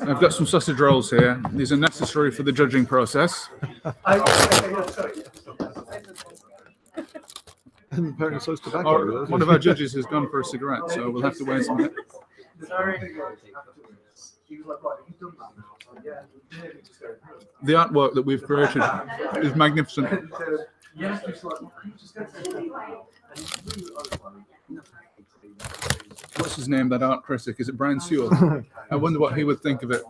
I've got some sausage rolls here. These are necessary for the judging process. And apparently so is tobacco. One of our judges has gone for a cigarette, so we'll have to wait a minute. Sorry. The artwork that we've created is magnificent. What's his name, that art critic? Is it Brian Sewell? I wonder what he would think of it.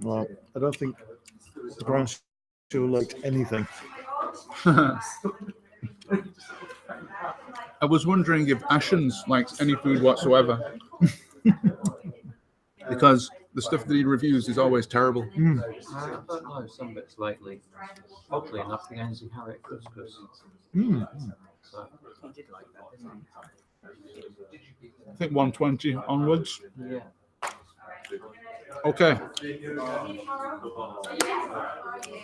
Well, I don't think Brian Sewell liked anything. I was wondering if Ashens likes any food whatsoever. Because the stuff that he reviews is always terrible. I don't know some bits lately. Oddly enough, the Ainsley Harriet couscous. So he did like that, didn't he? I think 120 onwards. Yeah. Okay.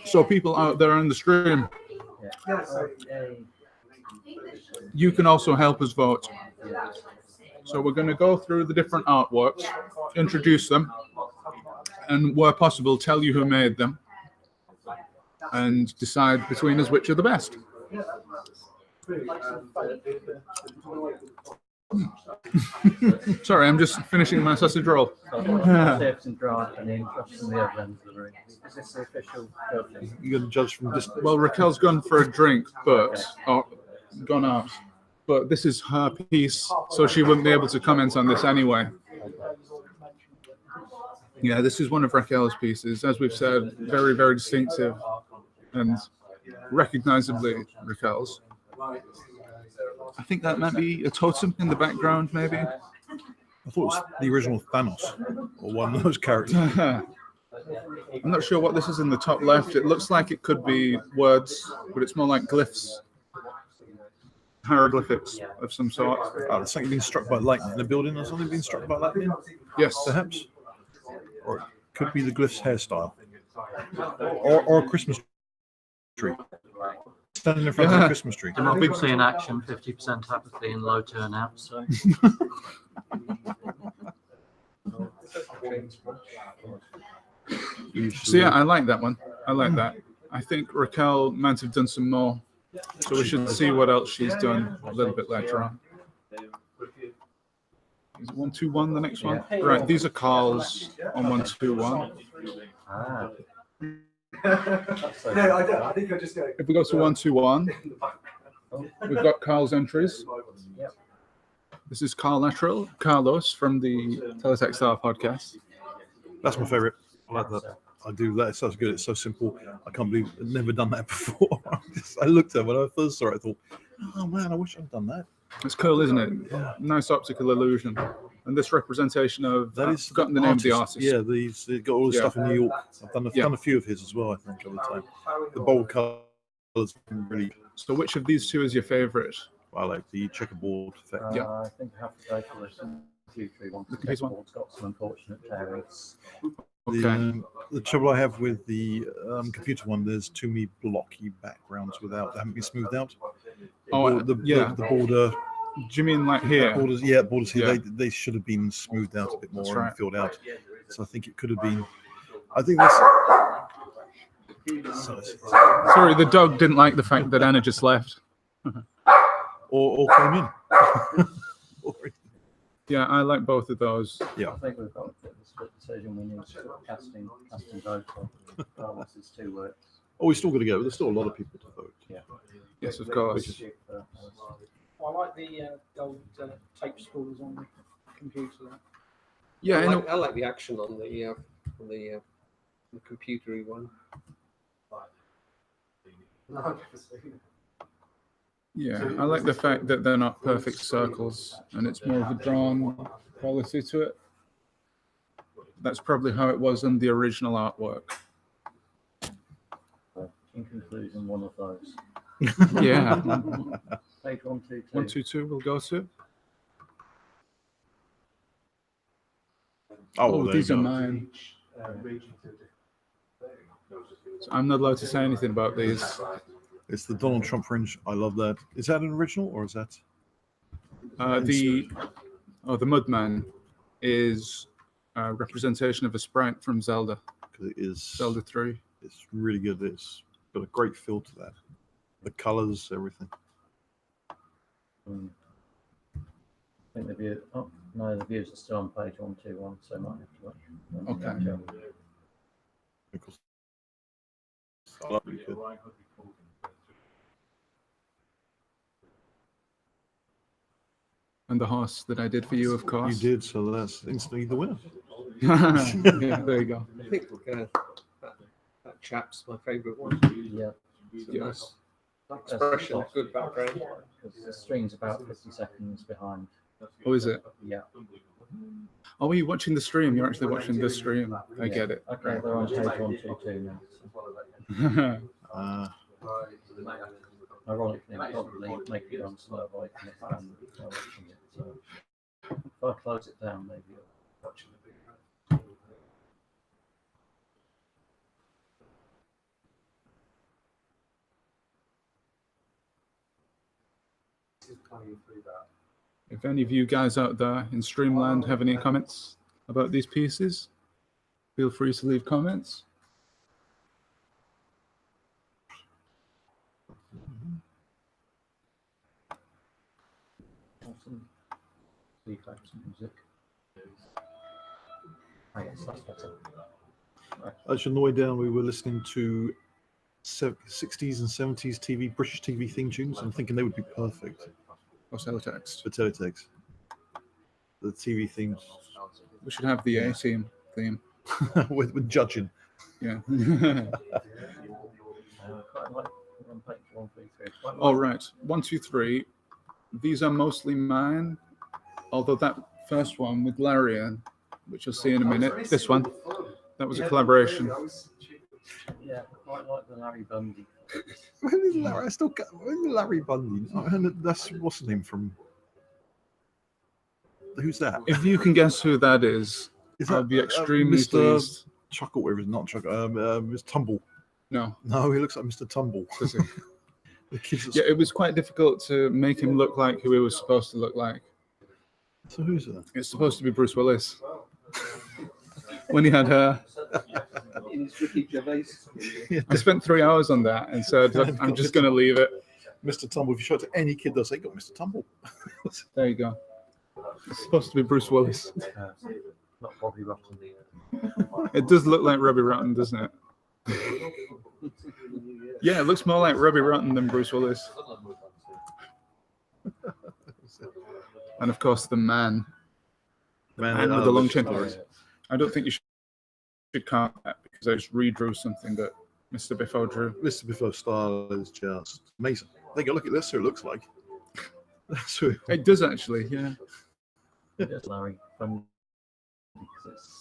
So people out there on the stream, you can also help us vote. So we're going to go through the different artworks, introduce them, and where possible, tell you who made them, and decide between us which are the best. Sorry, I'm just finishing my sausage roll. Saves and draft and interest from the other end of the room. Is this the official judging? You're going to judge from this. Well, Raquel's gone for a drink, but gone out. But this is her piece, so she wouldn't be able to comment on this anyway. Yeah, this is one of Raquel's pieces. As we've said, very, very distinctive and recognizably Raquel's. I think that might be a totem in the background, maybe. I thought it was the original Thanos, or one of those characters. I'm not sure what this is in the top left. It looks like it could be words, but it's more like glyphs. Hieroglyphics of some sort. Oh, there's something being struck by lightning in a building or something being struck by lightning? Yes. Perhaps. Or it could be the glyph's hairstyle. Or a Christmas tree. Standing in front of a Christmas tree. Democracy in action, 50% apathy and low turnout. So. So yeah, I like that one. I like that. I think Raquel might have done some more. So we should see what else she's done a little bit later on. Is it 121 the next one? Right, these are Carl's on 121. Ah. I think I just go. If we go to 121, we've got Carl's entries. This is Carlos from the Teletext podcast. That's my favourite. I like that. I do that. It's so good. It's so simple. I can't believe I've never done that before. I looked at it when I first saw it. I thought, oh man, I wish I'd done that. It's cool, isn't it? Yeah. Nice optical illusion. And this representation of, That I've is forgotten the name of the artist. Yeah, they've got all the stuff in New York. I've done a few of his as well, I think, over time. The bold colours really. So which of these two is your favourite? I like the checkerboard effect. Yeah. I think I have to go for this. 231. Here's one. It's got some unfortunate tearings. Okay. The trouble I have with the computer one, there's too many blocky backgrounds they haven't been smoothed out. The border. Do you mean like here? Borders here. Yeah. They should have been smoothed out a bit more right. and filled out. So I think it could have been. I think this. Sorry, the dog didn't like the fact that Anna just left. or came in. Yeah, I like both of those. Yeah. I think we've got a bit of a split decision. We need to casting vote on. This is 2 works. Oh, we still got to go. There's still a lot of people to vote. Yeah. Yes, of course. I like the gold tape spoolers on the computer. Yeah, I like the action on the computery one. Yeah, I like the fact that they're not perfect circles and it's more of a drawn quality to it. That's probably how it was in the original artwork. In conclusion, one of those. Yeah. Page 122. 122 we'll go to. Oh, These are mine. So I'm not allowed to say anything about these. It's the Donald Trump fringe. I love that. Is that an original or is that? The Mudman is a representation of a sprite from Zelda. Because it is. Zelda 3. It's really good. It's got a great feel to that. The colors, everything. I think the view. Oh no, the views are still on page 121, so I might have to watch. Okay. Because I love it. And the horse that I did for you, of You course. did, so that's instantly the winner. Yeah, there you go. I think that chap's my favourite one. Yeah, Yes. Expression, good background. because the stream's about 50 seconds behind. Oh, is it? Yeah. Oh, are you watching the stream? You're actually watching the stream. I get it. Okay, they're on page 122 now. Right. Ironically, I'll probably make it on slow avoiding it and watching it. So if I close it down, maybe you'll watch it. If any of you guys out there in Streamland have any comments about these pieces, feel free to leave comments. Awesome. Effects music. Oh, yes, that's better. Right. As you're annoyed down, we were listening to 60s and 70s TV, British TV theme tunes. I'm thinking they would be perfect Or Teletext. for Teletext. The TV themes We should have the A-team theme. with judging. Yeah. Quite like on page 133. Quite All like- right. 1, 2, 3. These are mostly mine. Although that first one with Larian, which you'll see in a minute, this one, that was a collaboration. Yeah, quite like the Larry Bundy. When is Larry? I still got Larry Bundy. Oh, and that's what's the name from? Who's that? If you can guess who that is, Is I'll that be extremely Mr. pleased. Chuckle? Whatever, not Chuckle. Mr. Tumble. No, No, he looks like Mr. Tumble. does he? The kids. Yeah, it was quite difficult to make him look like who he was supposed to look like. So who's that? It's supposed to be Bruce Willis. When he had hair. In his Ricky Gervais. I spent 3 hours on that and said, I'm just going to leave it. Mr. Tumble. If you show it to any kid, they'll say, "Got Mr. Tumble." There you go. It's supposed to be Bruce Willis. Not Bobby Rotten. It does look like Robbie Rotten, doesn't it? Yeah, it looks more like Robbie Rotten than Bruce Willis. And of course, the man. Man with the long chin. I don't think you should count that because I just redrew something that Mr. Biffo drew. Mr. Biffo style is just amazing. Take a look at this. Who it looks like. That's who. It does actually, yeah. Yes, Larry Bundy.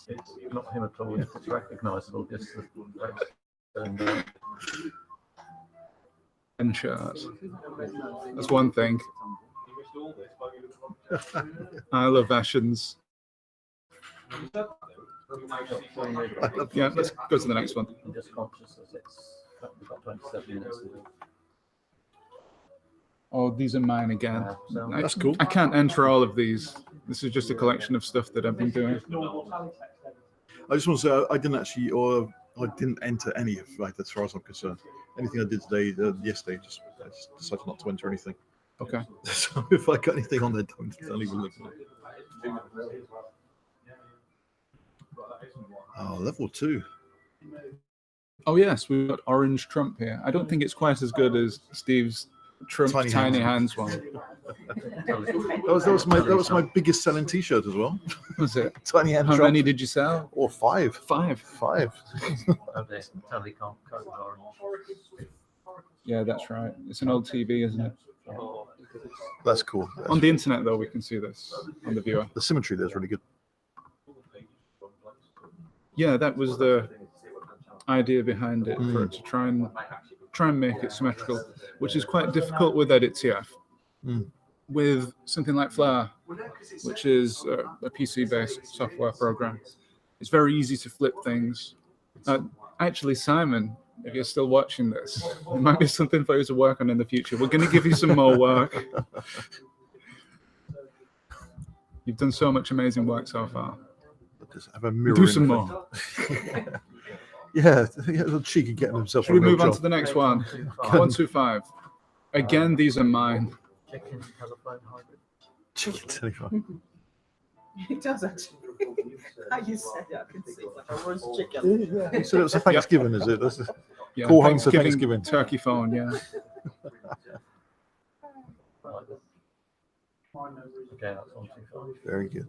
It's not him at all. It's recognisable. Just the And shirt. That's one thing. I love Ashens. Yeah, let's go to the next one. I'm just conscious that we've got 27 minutes. Oh, these are mine again. So That's cool. I can't enter all of these. This is just a collection of stuff that I've been doing. I just want to say I didn't actually, or I didn't enter any of that as far as I'm concerned. Anything I did today, yesterday, I just decided not to enter anything. Okay. So if I got anything on there, don't even look at it. Oh, level 2. Oh yes, we've got Orange Trump here. I don't think it's quite as good as Steve's Trump Tiny Hands one. That was my biggest selling T-shirt as well. Was it? Tiny Hand How Trump. many did you sell? Or 5. 5. 5. totally can't code orange. Yeah, that's right. It's an old TV, isn't it? That's cool. On the internet, though, we can see this on the viewer. The symmetry there is really good. Yeah, that was the idea behind it, for it to try and make it symmetrical, which is quite difficult with EditTF. With something like Flare, which is a PC-based software program, it's very easy to flip things. Actually, Simon if you're still watching this, it might be something for you to work on in the future. We're going to give you some more work. You've done so much amazing work so far. Just have a mirror. Do in some the more. Yeah, the cheek of getting himself. Should we a real move on job. to the next one? 125. Again, these are mine. Chicken telephone hybrid. Chicken telephone. It does actually. How you said it, I can see it's like a roast chicken. Yeah, you said it was a Thanksgiving, is it? That's a, Yeah, Cool home for Thanksgiving. Turkey phone, yeah. Okay, that's 125. very good.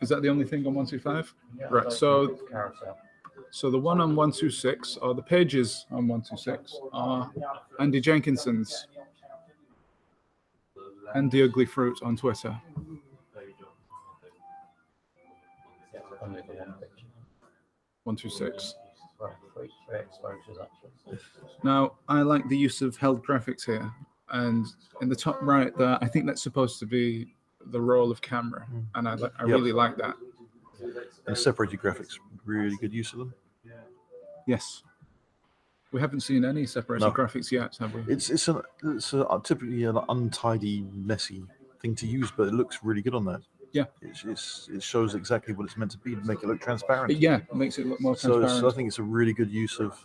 Is that the only thing on 125? Right, so Carousel. So the one on 126, or the pages on 126, are Andy Jenkinson's and the Ugly Fruit on Twitter. Only the one picture. 126. Right, three exposures actually. Now, I like the use of held graphics here. And in the top right there, I think that's supposed to be the roll of camera. And I really like that. And separated graphics, really good use of them. Yes. We haven't seen any separated No. graphics yet, have we? It's typically an untidy, messy thing to use, but it looks really good on that. Yeah. It shows exactly what it's meant to be, to make it look transparent. Yeah, it makes it look more So transparent. I think it's a really good use of,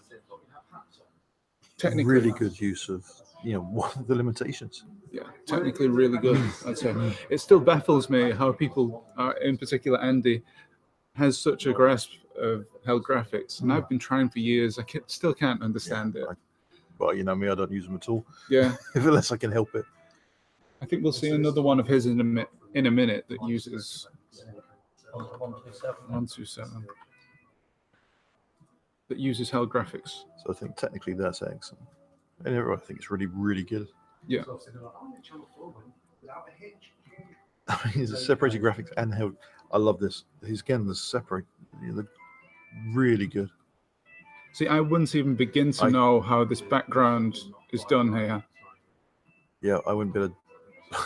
Technically, really good use of, what are the limitations. yeah, technically really good, I'd say. It still baffles me how people, in particular Andy, has such a grasp of held graphics. And I've been trying for years. I still can't understand it. Well, you know me, I don't use them at all, Yeah, unless I can help it. I think we'll see another one of his in a minute that uses 127. 127. That uses held graphics. So I think technically that's excellent. And I think it's really, really good. Yeah. I mean, it's a separated graphics and held. I love this. He's again the separate. They look really good. See, I wouldn't even begin to know how this background is done here. Yeah, I wouldn't be able to.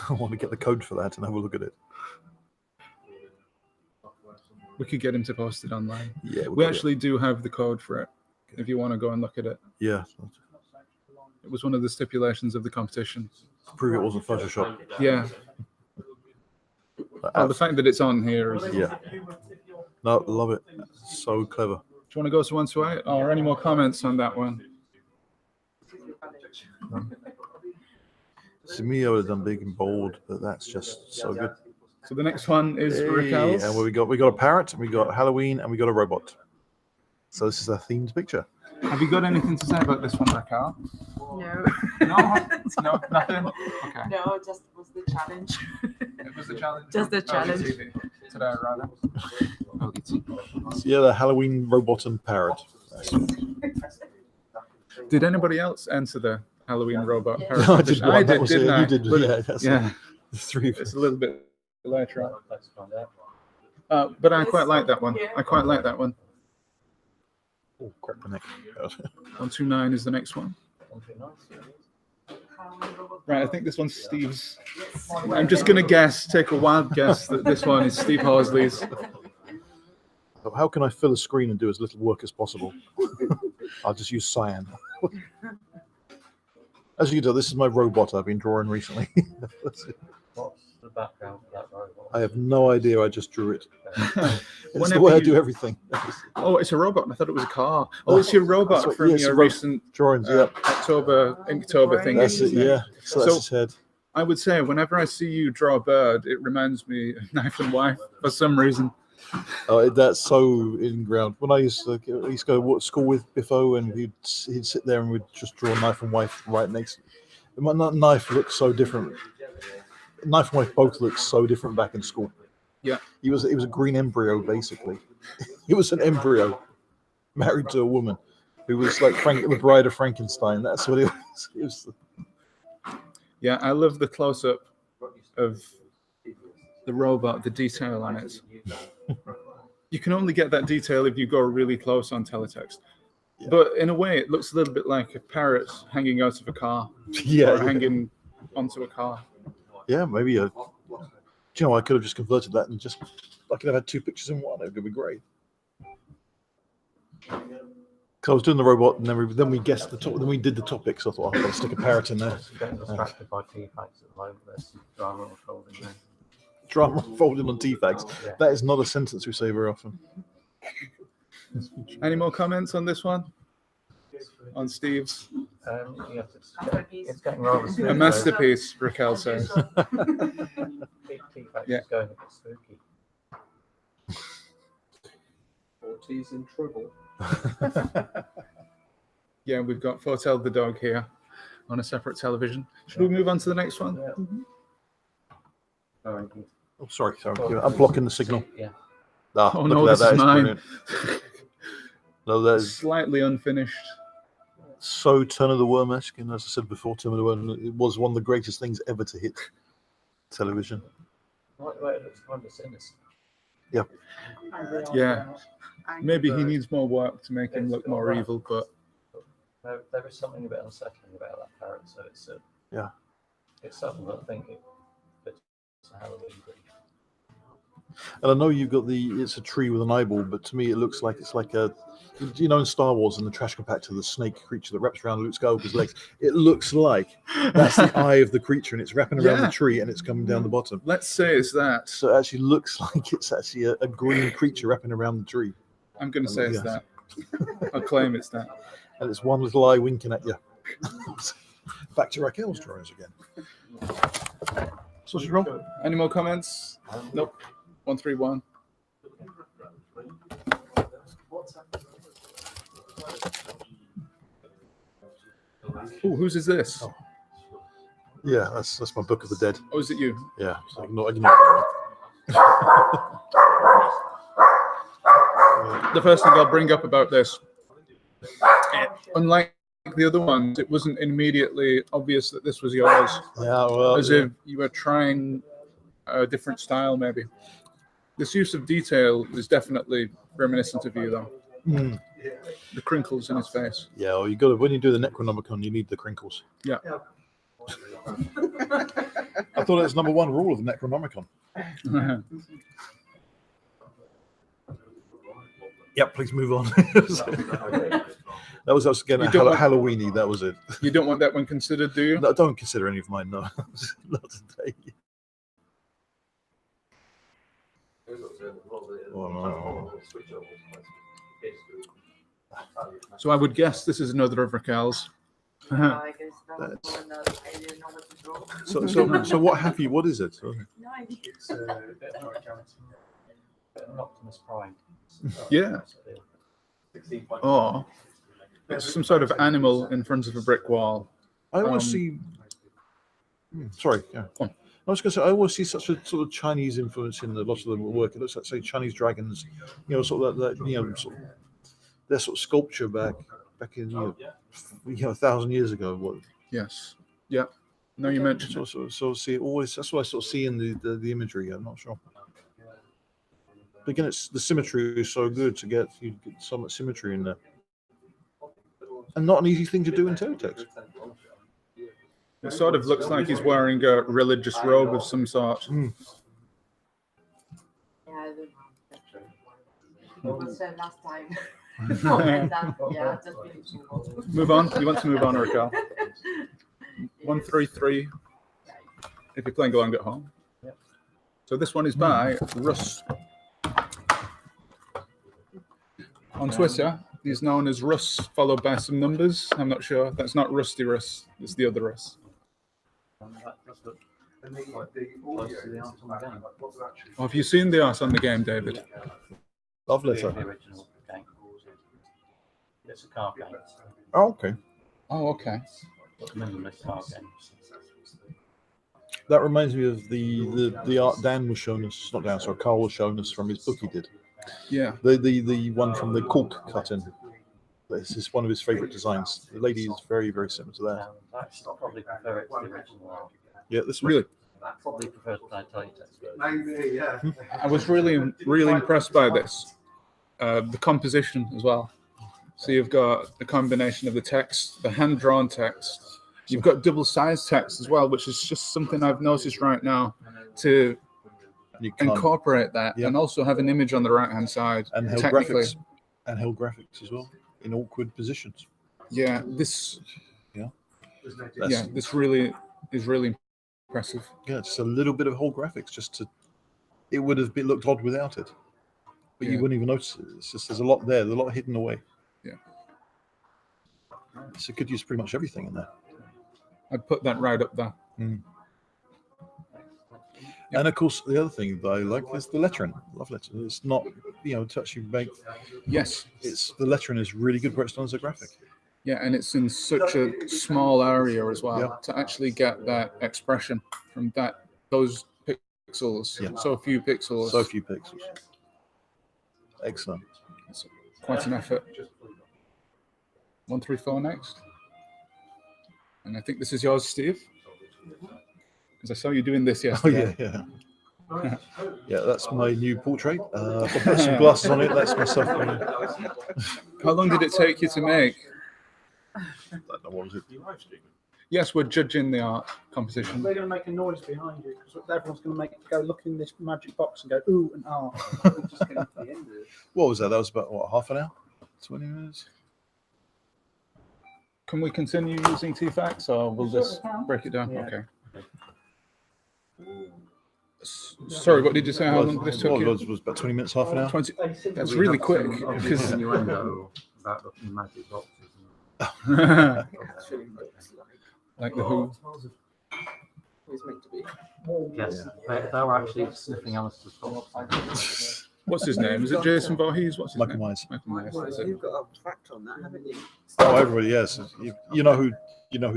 I want to get the code for that and have a look at it. We could get him to post it online. Yeah, We actually do have the code for it, if you want to go and look at it. Yeah, It was one of the stipulations of the competition. prove it wasn't Photoshop. Yeah. Oh, the fact that it's on here is... Yeah. No, love it. So clever. Do you want to go to 128? Or any more comments on that one? To me, I would have done big and bold, but that's just so good. So the next one is Hey, Raquel's. and we got a parrot, and we got Halloween, and we got a robot. So this is a themed picture. Have you got anything to say about this one, Raquel? No. No? No, nothing? Okay. No, just was the challenge. It was the challenge. Just the challenge. Today, rather. Yeah, the Halloween robot and parrot. Did anybody else answer the Halloween robot? I did one. I That did, was didn't it. I? You did. But- Yeah, that's yeah, the three of it's us. a little bit later on. Let's find out. But I quite like that one. I quite like that one. Oh, crap the neck. 129 is the next one. 129. Right, I think this one's Steve's. I'm just going to take a wild guess that this one is Steve Horsley's. So how can I fill a screen and do as little work as possible? I'll just use cyan. As you do, this is my robot I've been drawing recently. What's the background for that robot? I have no idea. I just drew it. It's Whenever the way I you- do everything. Oh, it's a robot. I thought it was a car. Oh, it's your robot That's what- from yeah, it's your a robot. recent Drawings, yeah. Inktober thing. That's it, isn't it? yeah. So So- that's his head. I would say whenever I see you draw a bird, it reminds me of Knife and Wife for some reason. That's so in ground. When I used to go to school with Biffo, and he'd sit there and we'd just draw Knife and Wife right next. My Knife looks so different. Knife and Wife both looked so different back in school. Yeah. He was a green embryo basically. He was an embryo married to a woman who was like the Bride of Frankenstein. That's what it was. It was Yeah, I love the close-up of the robot, the detail on it. You can only get that detail if you go really close on teletext. Yeah. But in a way, it looks a little bit like a parrot hanging out of a car or hanging onto a car. Yeah, maybe do you know, I could have just converted that and I could have had two pictures in one. It would be great. 'Cause I was doing the robot, and then we guessed the top. Then we did the topics. I thought I'll better stick a parrot in there. Getting distracted by T-facts at the moment. There's some drama unfolding there. Drama folding on T-fags. Yeah. That is not a sentence we say very often. Any more comments on this one? On Steve's? You have to, Masterpiece. it's getting rather spooky. A masterpiece, Raquel says. T-facts Yeah. is going a bit spooky. Forty's in trouble. Yeah, we've got Fotel the dog here on a separate television. Should we move on to the next one? Yeah. Very good. Oh, sorry. I'm blocking the signal. Yeah. Ah, Oh look no, at this is mine. brilliant. No, that is Slightly unfinished. so Turn of the Worm-esque, and as I said before, Turn of the Worm, it was one of the greatest things ever to hit television. Right, it looks kind of sinister. Yeah. Angry Maybe he Bird. needs more work to make him look more evil, but There is something a bit unsettling about that parrot, so it's Yeah. It's something that I think it's a Halloween thing. And I know you've got it's a tree with an eyeball, but to me it looks like it's like a, you know, in Star Wars in the trash compactor, the snake creature that wraps around Luke Skywalker's legs. It looks like that's the eye of the creature, and it's wrapping around Yeah. the tree, and it's coming down the bottom. let's say it's that. So it actually looks like it's actually a green creature wrapping around the tree, I'm going to say it's Yes. that. I'll claim it's that. and it's one little eye winking at you. Back to Raquel's drawings again. Sausage roll. Any more comments? Nope. 131. Oh, whose is this? Oh. Yeah, that's my Book of the Dead. Oh, is it you? Yeah, so ignore that. The first thing I'll bring up about this, unlike the other ones, it wasn't immediately obvious that this was yours, Yeah, well, as if you were trying a different style, maybe. This use of detail is definitely reminiscent of you, though. Mm. The crinkles in his face. Yeah, well, you got to, when you do the Necronomicon, you need the crinkles. Yeah. I thought it was number one rule of the Necronomicon. Yep, please move on. That was us again You don't want- Halloweeny. That was it. You don't want that one considered, do you? No, don't consider any of mine. No, not today. Oh, no. So I would guess this is another of Raquel's. I guess that was one that I didn't know what to draw. So what have you? What is it? No idea. It's a bit of an Optimus Prime. Yeah. Or it's some sort of animal in front of a brick wall. I always Um, see. Sorry, yeah. Go on. I was going to say I always see such a sort of Chinese influence in a lot of the work. It looks like, say, Chinese dragons. You know, sort of that you know, sort of, their sort of sculpture back in 1,000 years ago. What? Yes. Yeah. No, you mentioned it. So see always. That's what I sort of see in the imagery. I'm not sure. But again, it's the symmetry is so good to get so much symmetry in there, and not an easy thing to do in Teletext. It sort of looks like he's wearing a religious robe of some sort. Yeah, I don't know. It was last time. No, and that, yeah, just been Move on. You want to move on, Raquel? 133. If you're playing along at home. Yep. So this one is by Russ. On Twitter, he's known as Russ, followed by some numbers. I'm not sure. That's not Rusty Russ. It's the other Russ. That does look quite close to the art on the game. Oh, have you seen the art on the game, David? Love The letter. original game. It's a card game. Oh, okay. Oh, okay. It's a minimalist card game. That reminds me of the art Dan was showing us. Not Dan, sorry, Carl was showing us from his book he did. Yeah. The one from the cork cut-in. This is one of his favourite designs. The lady is very, very similar to that. I'd probably prefer it to the original art. Yeah, this one. Really? I probably prefer the Teletext version. I was really impressed by this. The composition as well. So you've got the combination of the text, the hand-drawn text. You've got double-sized text as well, which is just something I've noticed right now to You can't. incorporate that Yeah. and also have an image on the right-hand side. And held technically. graphics. And held graphics as well. in awkward positions. Yeah, this That's, this really is really impressive. yeah, just a little bit of whole graphics. It would have looked odd without it, but you Yeah. wouldn't even notice it. It's just there's a lot there. There's a lot hidden away. Yeah. So it could use pretty much everything in there. I'd put that right up there. And of course, the other thing that I like is the lettering. I love lettering. It's not, to actually make. Yes. The lettering is really good where it's done as a graphic. Yeah, and it's in such a small area as well Yeah. to actually get that expression from those pixels. Yeah. So few pixels. So few pixels. Excellent. It's quite an effort. 134 next. And I think this is yours, Steve. Because I saw you doing this Oh yesterday. yeah. Yeah, that's my new portrait. If I put some glasses on it, that's myself. How long did it take you to make? I don't know, what was it? Yes, we're judging the art competition. They're going to make a noise behind you because everyone's going to go look in this magic box and go ooh and ah. What was that? That was about what, half an hour? 20 minutes? Can we continue using T-Facts or we'll just break it down? Yeah. Okay. Sorry, what did you say? How long did this took you? Was about 20 minutes, half an hour? 20. That's really quick. Because Innuendo about looking magic boxes. like the Who. It's meant to be. Yes, they were actually sniffing Alistair's box. What's his name? Is it Jason Voorhees? What's his Michael name? Myers. Michael Myers. Well, That's it. you've got a fact on that, haven't you? Oh, everybody, yes. You know who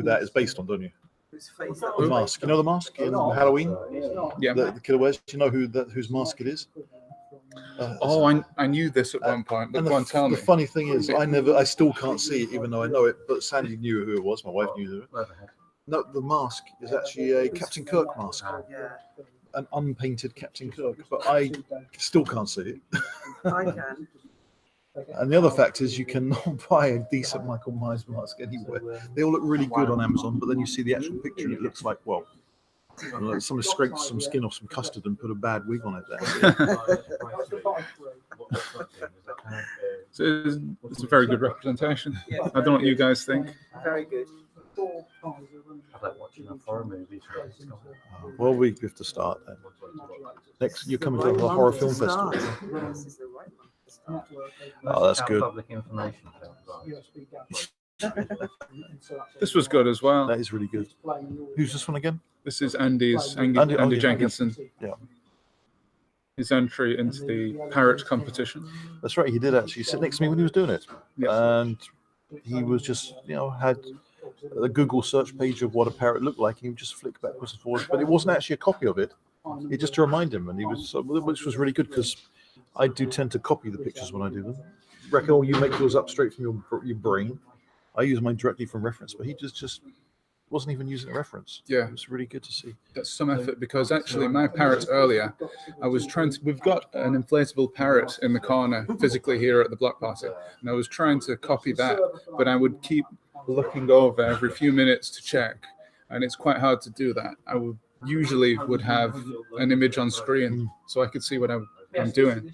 that is based on, don't you? Whose face The mask. You know the mask in Halloween? Yeah. The killer wears. Do you know whose mask it is? Oh, I knew this at one point, but And go on, tell the me. funny thing is, I still can't see it, even though I know it. But Sandy knew who it was. My wife knew it. No, the mask is actually a Captain Kirk mask, Yeah, an unpainted Captain Kirk. But I still can't see it. I can. And the other fact is, you cannot buy a decent Michael Myers mask anywhere. They all look really good on Amazon, but then you see the actual picture, and it looks like, well, somebody scraped some skin off some custard and put a bad wig on it. That's So it's a very good representation. I don't know what you guys think. Very good. I like watching horror movies. Well, we have to start then. Next, you're coming to the horror film festival. This is the right one to start. Oh, that's good. Public information. This was good as well. That is really good. Who's this one again? This is Andy yeah, Jenkinson. Yeah. His entry into the parrot competition. That's right. He did actually sit next to me when he was doing it, Yeah. and he was just, had a Google search page of what a parrot looked like. He would just flick backwards and forwards, but it wasn't actually a copy of it. It just to remind him, and he was, which was really good because I do tend to copy the pictures when I do them. Raquel, you make yours up straight from your brain. I use mine directly from reference, but he just wasn't even using a reference. Yeah. It was really good to see. That's some effort because actually my parrot earlier, we've got an inflatable parrot in the corner physically here at the block party, and I was trying to copy that, but I would keep looking over every few minutes to check, and it's quite hard to do that. I would usually have an image on screen so I could see what I'm doing.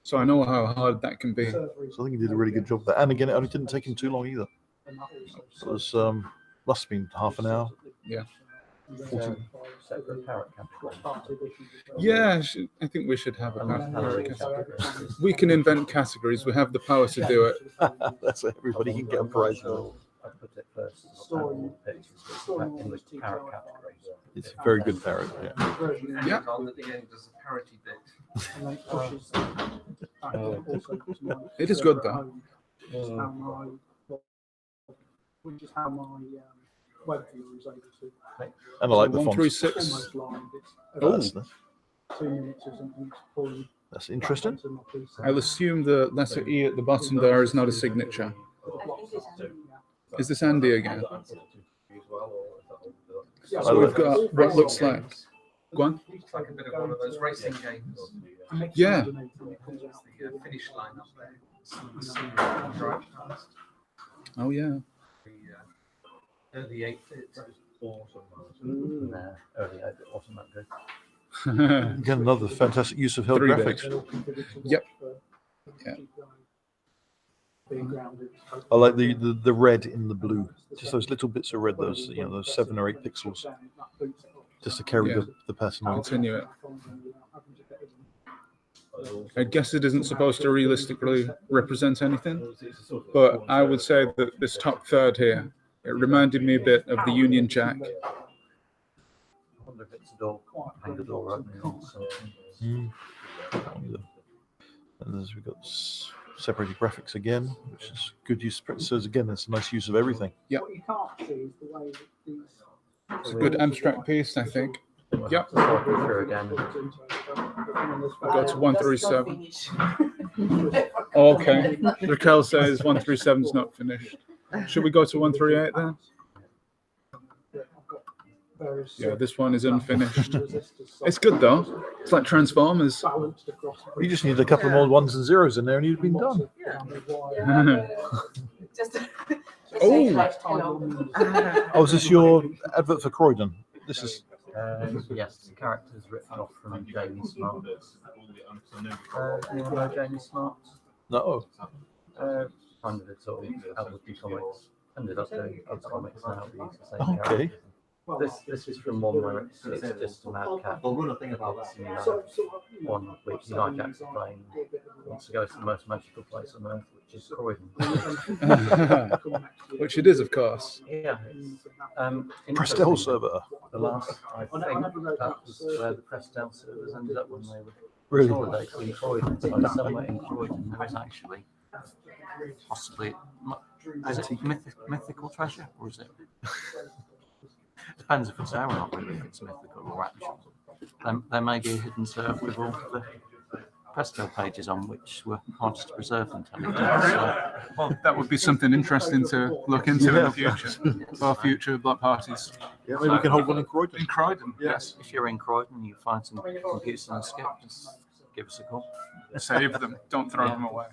So I know how hard that can be. So I think he did a really good job there. And again, it only didn't take him too long either. It was must have been half an hour. Yeah. 40. Separate parrot category. Yeah, I think we should have a parrot category. We can invent categories. We have the power to do it. That's it. Everybody can get a prize. I put it first. In the parrot category. It's a very good parrot. Yeah. Yeah. On at the end, there's a parroty bit. It is good though. Which is how my web viewer is able to. And I like the font. 136. Almost blind. It's Oh, that's, 2 minutes or something. It's pulling that's interesting. back onto my PC. I'll assume the letter E at the bottom there is not a signature. Is this Andy again? So we've got what looks like. Go on. It's like a bit of one of those racing games. Yeah. The finish line up there. Drive past. Oh yeah. Early 8th. Early automatic. Again, another fantastic use of held 3-bit. graphics. Yep. Yeah. being grounded. I like the red in the blue. Just those little bits of red, those those 7 or 8 pixels, just to carry Yeah. the pattern on. Continue it. I guess it isn't supposed to realistically represent anything, but I would say that this top third here, it reminded me a bit of the Union Jack. I wonder if it's a door, hang the door opening or something. And as we've got separated graphics again, which is good use. So again, that's a nice use of everything. What you can't see is the way that these. It's a good abstract piece, I think. Yep. Through again. Go to 137. Okay. Raquel says 137 is not finished. Should we go to 138 then? Yeah, this one is unfinished. It's good though. It's like Transformers. You just need a couple more 1s and 0s in there, and you've been done. Just Oh, is this your advert for Croydon? This is. Yes, the character's written off from Jamie Smart. Anyone know Jamie Smart? No. Kind of a sort of Albury comics. Ended up doing other comics now, but he's the same Okay. character. This is from one where it's just a madcap. One which he hijacks a plane, wants to go to the most magical place on earth, which is Croydon. Which it is, of course. Yeah. Prestel server. The last, I think, that was where the Prestel servers ended up when they were Really? holidays in Croydon. So somewhere in Croydon there is actually possibly, is it mythical treasure or is it? Depends if it's there or not, really, if it's mythical or actual. There may be a hidden server with all the Prestel pages on which were hardest to preserve in Teletext. So, Well, that would be something interesting to look into in the future for future block parties. Yeah, maybe we can hold one in Croydon. In Croydon, yes. if you're in Croydon and you find some computers on a skip, just give us a call. Save them. Don't throw them away.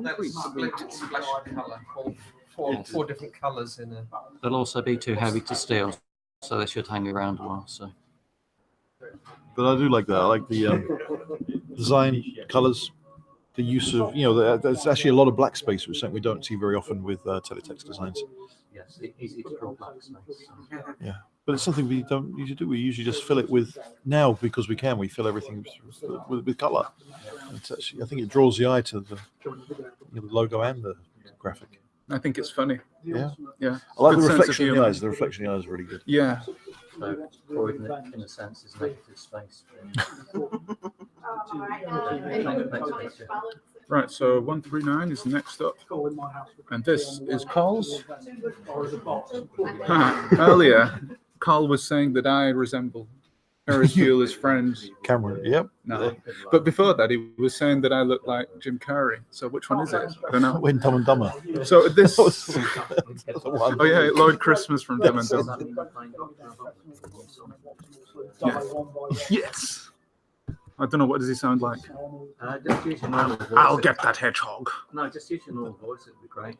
That's split splash colour. Four different colours in a. They'll also be too heavy to steal, so they should hang around a while. So. But I do like that. I like the design, colours, the use of, there's actually a lot of black space, which we don't see very often with teletext designs. Yes, easy to draw black space. Yeah. But it's something we don't usually do. We usually just fill it with, now because we can, we fill everything with colour. It's actually, I think it draws the eye to the logo and the graphic. I think it's funny. Yeah. Yeah. I like Good the sense of reflection in the humour. eyes. The reflection in the eyes is really good. Yeah. So Croydon, in a sense, is negative space. Right, so 139 is next up. And this is Carl's. Earlier, Carl was saying that I resemble Ferris Bueller's friends. Cameron, yep. No. But before that, he was saying that I look like Jim Carrey. So which one is it? I don't know. When Dumb and Dumber. So this. That's the one. Oh yeah, Lloyd Christmas from Dumb and Dumber. Yeah. Yes. I don't know, what does he sound like? Just use your normal voice. I'll get that hedgehog. No, just use your normal voice. It'd be great.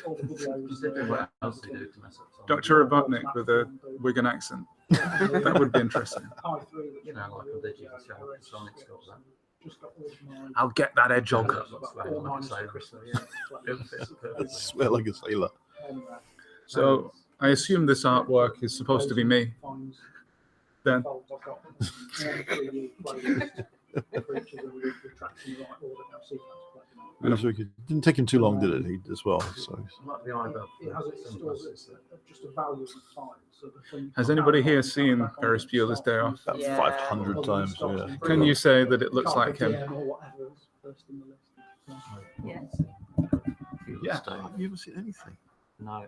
Considering what else they do to mess up songs. Dr. Robotnik with a Wigan accent. That would be interesting. You know, like a digital show. Sonic's got that. I'll get that hedgehog. I swear like a sailor. So I assume this artwork is supposed to be me. Then. It didn't take him too long, did it? He as well. So. Has anybody here seen Ferris Bueller's Day Off? About 500 times. Yeah. Can you say that it looks like him? Yes. Yeah. You haven't seen anything. No.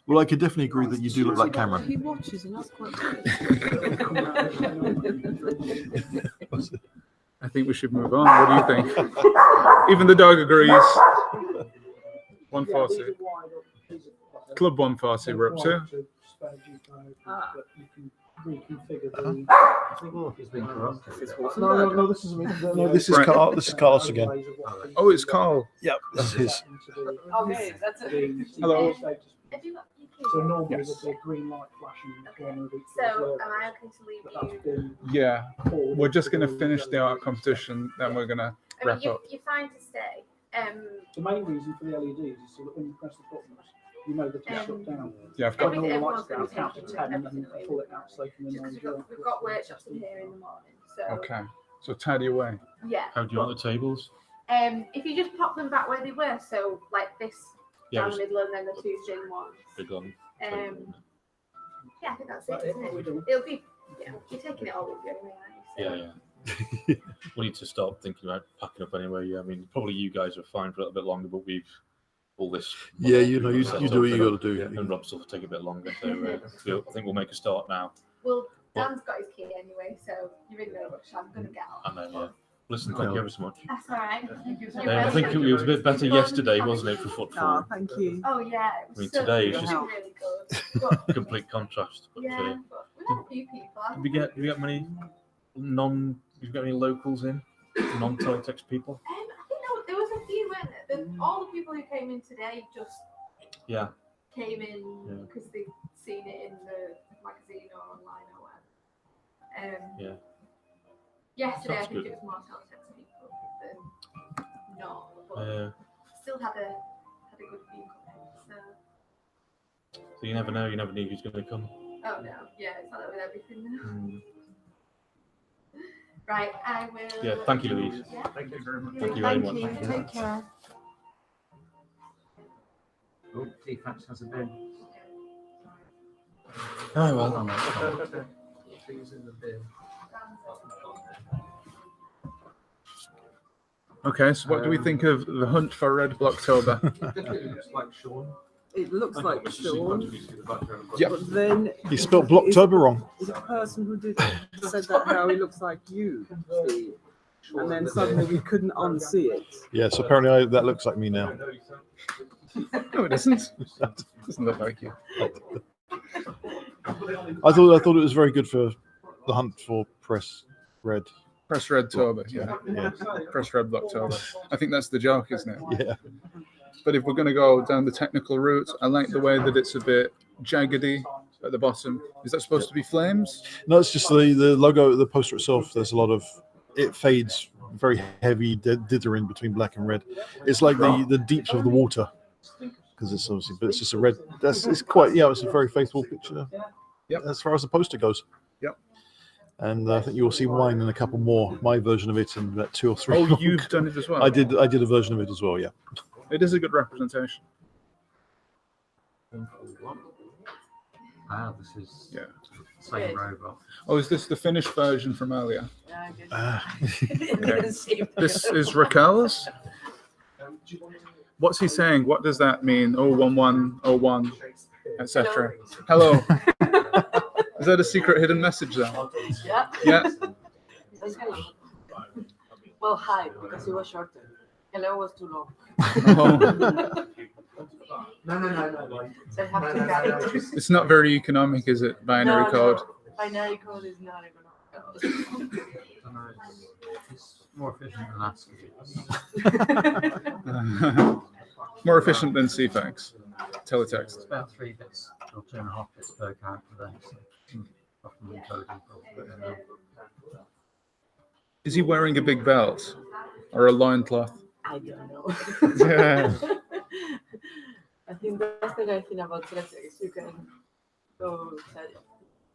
Well, I could definitely agree that you do look like Cameron. He watches and that's quite I think we should move on. What do you think? Even the dog agrees. 140. Club 140 we're up to. He's been corrupted. No, this is me. No, this is Right. Carl. This is Carlos again. Oh, it's Carl. Yep, this is his. Okay, that's it. Hello. Have you got your key? So normally Yes. there's a green light flashing in the corner of each So, of am I okay to leave but that's you? been Yeah. forwarded We're just to going to finish the art competition, then we're going to I mean, wrap up. you're fine to stay. The main reason for the LEDs is so that when you press the buttons, you know that it's shut down. Yeah, I've got. When all the Everyone's lights go, gonna count to take 10 and everything then away. pull it out so they can Just then 'cause enjoy it. we've got workshops in here in the morning. So Okay. So tidy away. yeah. How do you want the tables? If you just pop them back where they were, so like this Yeah, down just the middle and then the two thin ones. big on. Yeah, I think that's it, That's isn't what we're it? doing. It'll be, yeah, you're taking it all with you anyway, aren't you? Yeah, yeah. We need to start thinking about packing up anyway. Yeah, I mean, probably you guys are fine for a little bit longer, but we've all this. Yeah, you know, you set do up, what you got to do. And Rob's stuff will take a bit longer, so I think we'll make a start now. Well, Dan's got his key anyway, so you're in no rush. I'm going to get on. And then, listen, thank you ever so much. That's all right. I think it was a bit better yesterday, wasn't it, for footfall? Thank you. Oh, yeah. It I mean, was so today good. is It just- was really good. But, Complete contrast. But, yeah, but we had a few people. did we get many you've got any locals in? Non-Teletext people? I think there was a few, weren't there? All the people who came in today just Yeah. came in Yeah. because they'd seen it in the magazine or online or whatever. Yeah. Yesterday, That's I think good. it was more Teletext people than not, but Yeah. still had a good few coming. So you never know. You never knew who's going to come. Oh no, yeah, it's like that with everything now. Mm. Right, I will. Yeah, thank you, Louise. Yeah. Thank you very much. Thank you very much. Take care. Oh, Defense has a bin. Oh well. Hold on, that's fine. Things in the bin. Okay. So what do we think of the hunt for Red Blocktober? It looks like Sean. It looks like Sean, Yep. but then He spelled Blocktober wrong. the person who did said that how he looks like you, Steve. And then suddenly we couldn't unsee it. Yeah, so apparently that looks like me now. No, it doesn't. It doesn't look like you. I thought it was very good for the hunt for press red. Press Red Tober. Yeah. Yeah, Press Red Blocktober. I think that's the joke, isn't it? yeah. But if we're going to go down the technical route, I like the way that it's a bit jaggedy at the bottom. Is that supposed to be flames? No, it's just the logo, the poster itself. There's a lot of it fades very heavy dithering between black and red. It's like the deeps of the water because it's obviously, but it's just a red. It's quite it's a very faithful picture. Yep. As far as the poster goes. Yep. And I think you will see mine and a couple more. My version of it and about 2 or 3. Oh, you've done it as well. I did a version of it as well. Yeah. It is a good representation. Ah, this is Yeah. same robot. Oh, is this the finished version from earlier? Yeah, I guess. Ah. This is Raquel's. What's he saying? What does that mean? 01101, etc. Hello. Is that a secret hidden message there? Yeah. Yeah. That's hello. Well, hi, because it was shorter. Hello was too long. Oh, No. So I have to guide. it's not very economic, is it? Binary No, code. Binary code is not economic. It's more efficient than ASCII. More efficient than CFAX. Teletext. It's about 3 bits or 2.5 bits per character there. So often encoding probably. Is he wearing a big belt or a loincloth? I don't know. Yeah. I think that's the nice thing about Teletext. You can go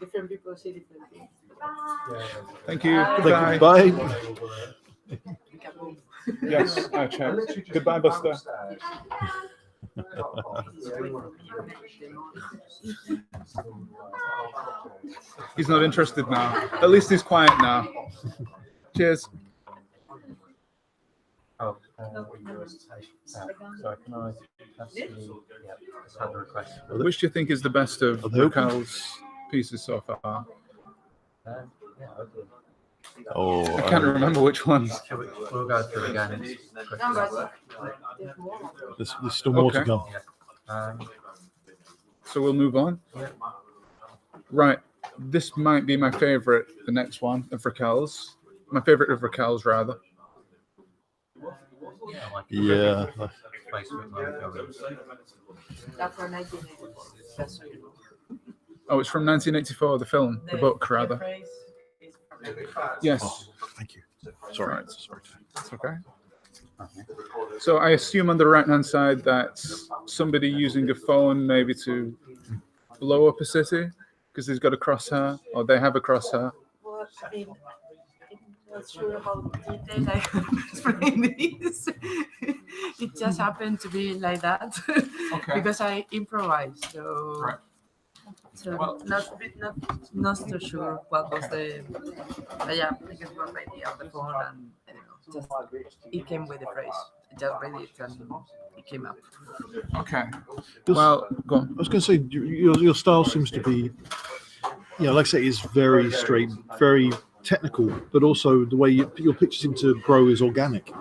different people see different things. Thank you. Bye. Goodbye. Bye. Yes, I checked. Goodbye, Buster. He's not interested now. At least he's quiet now. Cheers. Oh, sorry, can I pass the, yeah, just had a request. Which do you think is the best of Are they open? Raquel's pieces so far? Yeah, okay. Oh, I can't remember which ones. We'll go through again. It's quick. there's still more to Okay. come. Um, So we'll move on. Yeah. Right. This might be my favorite, the next one of Raquel's. My favorite of Raquel's, rather. like Yeah. Facebook logo. That's for 1984. Oh, it's from 1984, the film, the book, rather. phrase is Yes. Thank you. Sorry. Right. Sorry. It's okay. So I assume on the right-hand side that's somebody using a phone maybe to blow up a city because he's got a crosshair or they have a crosshair. Well, I mean, I'm not sure about detail I can explain this. It just happened to be like that because I improvised. So, Right. so not so sure what was the. But yeah, I just got my idea on the phone and I don't know, just it came with the phrase. I just read it and it came up. Okay. Just- Well, go on. I was going to say your style seems to be, like I say, is very straight, very technical, but also the way your pictures seem to grow is organic.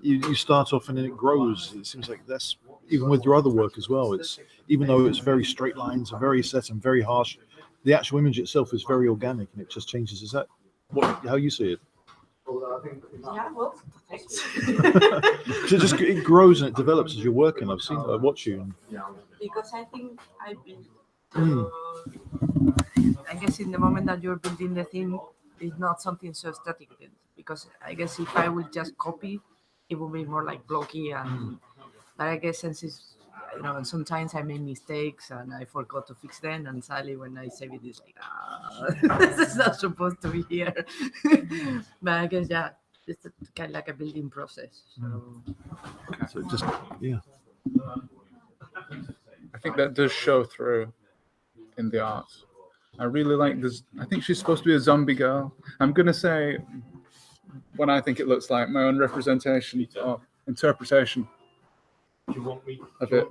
You start off and then it grows. It seems like that's even with your other work as well. It's even though it's very straight lines and very set and very harsh, the actual image itself is very organic and it just changes. Is that how you see it? Yeah, well, thanks. So it grows and it develops as you're working. I watch you. Because I think I've been. Mm. I guess in the moment that you're building the thing, it's not something so static. Because I guess if I would just copy, it would be more like blocky and. But I guess since it's, and sometimes I make mistakes and I forgot to fix them, and suddenly when I save it, it's like, this is not supposed to be here. But I guess it's kind of like a building process. So just I think that does show through in the art. I really like this. I think she's supposed to be a zombie girl. I'm going to say what I think it looks like, my own representation or interpretation of it.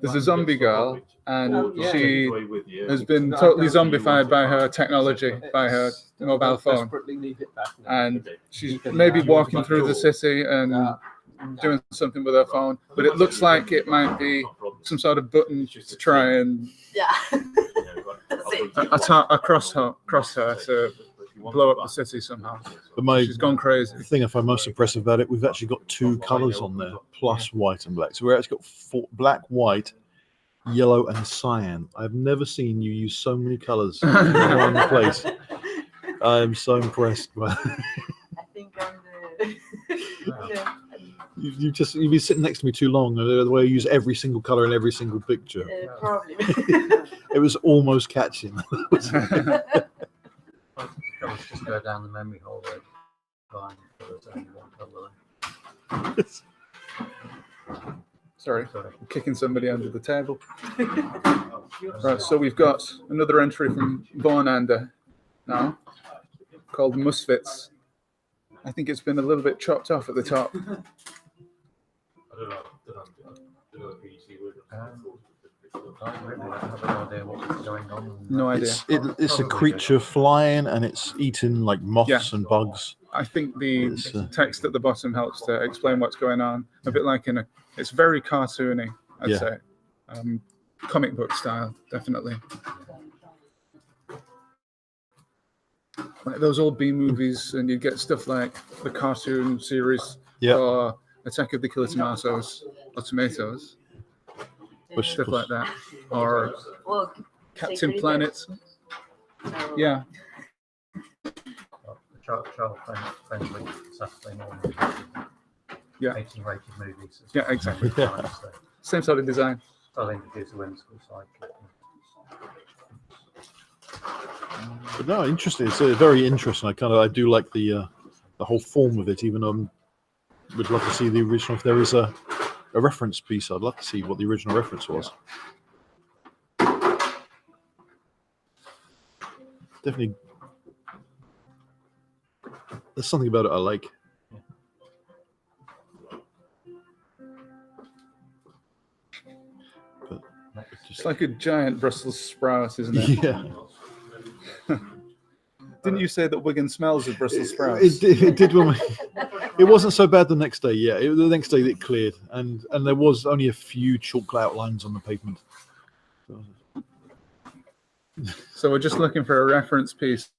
There's a zombie girl, and she has been totally zombified by her technology, by her mobile phone. Desperately need it back now. And she's maybe walking through the city and doing something with her phone, but it looks like it might be some sort of button to try and cross her to blow up the city somehow. But She's gone crazy. The thing I find most impressive about it, we've actually got 2 colours on there, plus white and black. So we've actually got 4, black, white, yellow, and cyan. I've never seen you use so many colours in one place. I am so impressed. I think I'm the. You've been sitting next to me too long. The way you use every single colour in every single picture. Probably. It was almost catching. Let's just go down the memory hole there. Fine. There's only one colour there. Sorry, I'm kicking somebody under the table. Right, so we've got another entry from Vornander now called Misfits. I think it's been a little bit chopped off at the top. I really have no idea what's going on. No idea. It's a creature flying and it's eating like moths and bugs. I think the text at the bottom helps to explain what's going on. A bit like it's very cartoony, I'd say. Comic book style, definitely. Like those old B movies, and you get stuff like the cartoon series or Attack of the Killer Tomatoes or Tomatoes. Stuff like that. Or Captain Planet. Yeah. Child-friendly Saturday morning. Yeah. 18-rated movies. Yeah, exactly. Same sort of design. I'll introduce a whimsical side. But no, interesting. It's very interesting. I do like the whole form of it. Even though I would love to see the original. If there is a reference piece, I'd love to see what the original reference was. Definitely, there's something about it I like. But It's like a giant Brussels sprout, isn't it? yeah. Didn't you say that Wigan smells of Brussels sprouts? It did when it wasn't so bad the next day. Yeah, the next day it cleared, and there was only a few chalk outlines on the pavement. So we're just looking for a reference piece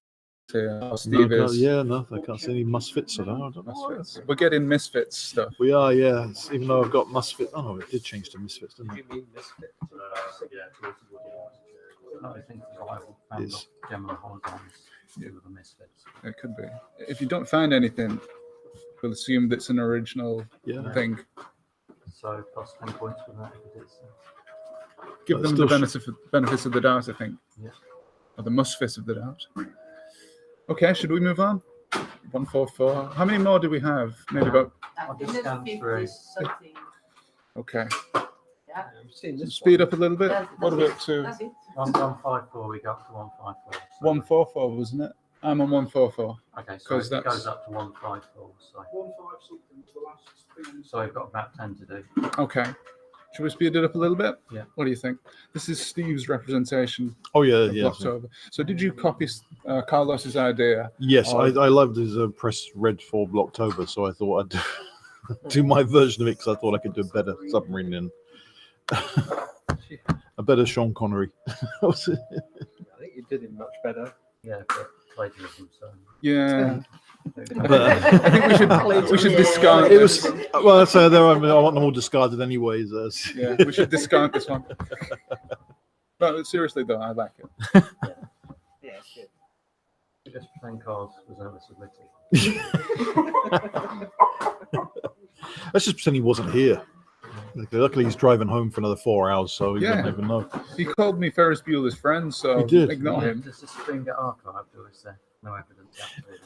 here. Steve is. No, I can't see any misfits. I don't know. Misfits. We're getting misfits stuff. We are, yeah. Even though I've got misfit. Oh no, it did change to misfits, didn't Do it? you mean misfit? I think the rival found Gemini holograms with the misfits. It could be. If you don't find anything, We'll assume that's an original Yeah. thing. So plus 10 points for that. If it's, Give But them the still benefits of the doubt, I think. Yeah. Or the must-fit of the doubt. Okay, should we move on? 144. How many more do we have? Maybe about. I'll I think just there's scan 50 through. something. Okay. Yeah, I've seen this Speed up a little bit. that's What are we up to? That's it. 154, we got to 154. So, 144, wasn't it? I'm on 144. okay, so 'cause it that's- goes up to 154. So, 1-5 something was the last thing. so we've got about 10 to do. Okay. Should we speed it up a little bit? Yeah. What do you think? This is Steve's representation Oh yeah, of yeah. Blocktober. So did you copy Carlos's idea? Yes, Oh. I loved his press red for Blocktober, so I thought I'd do my version of it because I thought I could do a better submarine in a better Sean Connery. I think you did it much better. Yeah, but plagiarism. So, Yeah. But I think we should discard it this. was well. So there, I want them all discarded anyways. Yeah, we should discard this one. But seriously though, I like it. Yeah, it's good. just pretend cars was ever submitted. Let's just pretend he wasn't here. Luckily, he's driving home for another 4 hours, so he Yeah. doesn't even know. He called me Ferris Bueller's friend, so He did. ignore him. Does the string get archived or is there no evidence after it?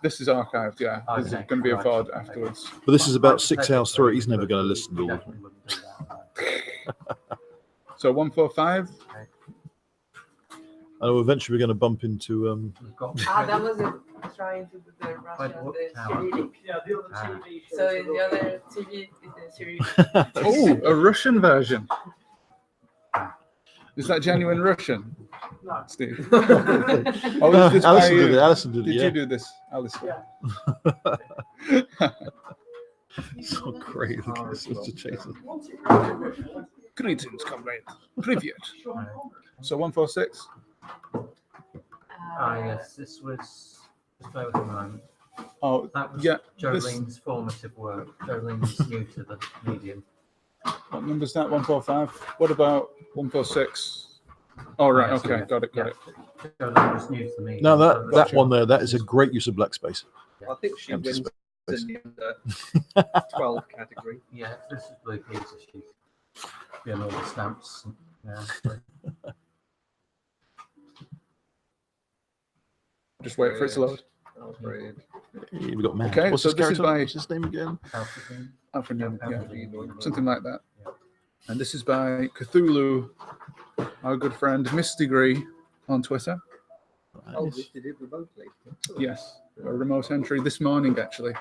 This is archived, yeah. This is Okay, going to be a right. VOD afterwards. But this is about 6 hours through it. He's never going to listen to We all of it. definitely wouldn't do that. No. So 145. I know eventually we're going to bump into. We've got That was it. Trying to put the Russian, what the tower? Cyrillic. Yeah, the other Ah. TV shows. So are in the other TV is the Cyrillic. Oh, a Russian version. Is that genuine Russian? No. Steve. Oh, is this by Alison you? did it. Alison did it. Did Yeah. you do this, Alison? Yeah. So great. Look at this. It's a chaser. Greetings, comrade. Privyet. So 146. Ah, yes, this was. Just bear with me a moment. Oh, That was yeah. This, Jolene's formative work. Jolene's new to the medium. what number's that? 145. What about 146? Oh, right. Yes, Okay. yeah. Got it. Yeah. Got it. Jolene was new to the medium. Now so that that's- one there, that is a great use of black space. I think she Empty wins space. in the 12 category. Yeah, this is Blue Peter. She's doing all the stamps. Yeah, so- Just wait for it to load. Oh, brilliant. Here we got man. Okay, What's so his this is character? by- What's his name again? Alpha Alfred, yeah, Alfred. something like that. And this is by Cthulhu, our good friend Miss Degree on Twitter. Oh, we did it remotely. Yes, a remote entry this morning actually.